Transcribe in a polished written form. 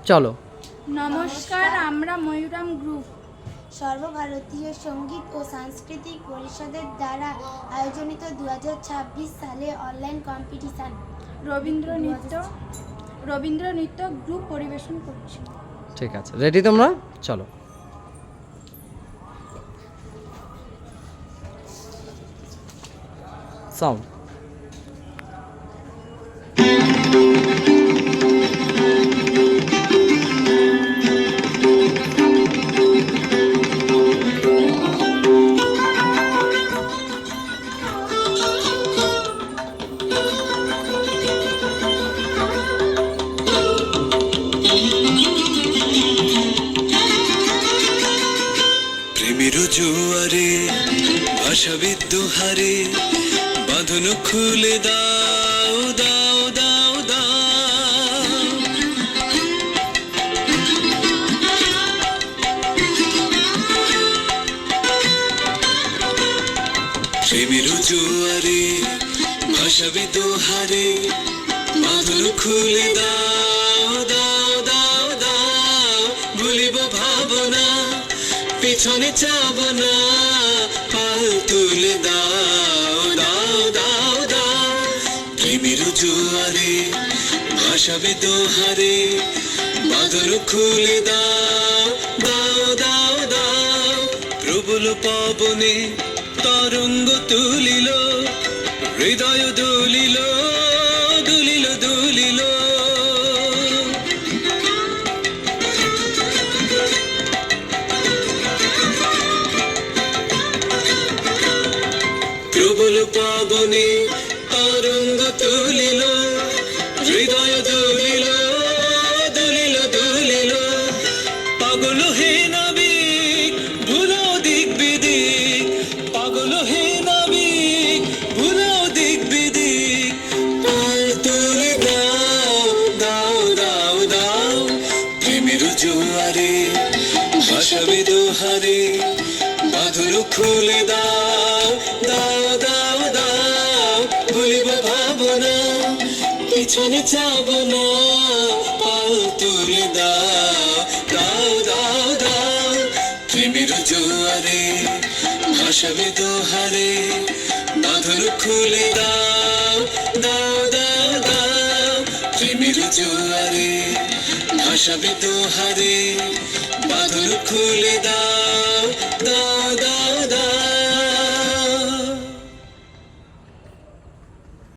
চলো। নমস্কার, আমরা ময়ূরাম গ্রুপ সর্বভারতীয় সঙ্গীত ও সাংস্কৃতিক পরিষদের দ্বারা আয়োজিত 2026 সালে অনলাইন কম্পিটিশন রবীন্দ্র নৃত্য গ্রুপ পরিবেশন করছি। ঠিক আছে, রেডি তোমরা? চলো। সাউন্ড। প্রেমের জোয়ারে ভাষা বিদ্যুহারে বাঁধন খুলে দাও দাও দাও দাও, প্রেমের জোয়ারে ভাষা বিদ্যুহারে বাঁধন খুলে দাও দাও দাও দাও, ভুলিব ভাবনা পিছনে যাব না, পাল তুলে দাও দাও দাও দাও, প্রেমের জোয়ারে ভাসাবে দোহারে বাঁধন খুলে দাও দাও দাও দাও, প্রবল পবনে তরঙ্গ তুলিল, হৃদয় দুলিল দুলিল দুলিল, প্রবল পবনে তরঙ্গ তুলিল, হৃদয় দুলিল দুলিল দুলিল, পাগল হে নাবিক ভুলো দিক বিদিক, পাগল হে নাবিক ভুলো দিক বিদিক, পাল তুলে দাও দাও দাও দাও, প্রেমের জোয়ারে ভাসাবে দোহারে বাঁধন খুলে দাও দাও দাও দাও, ভুলিব ভাবনা পিছনে যাব না, পাল তুলে দাও দাও দাও দাও, প্রেমের জোয়ারে ভাসাবে দোহারে বাঁধন খুলে দাও দাও দাও দাও, প্রেমের জোয়ারে ভাসাবে দোহারে বাঁধন খুলে দাও দাও দাও দাও।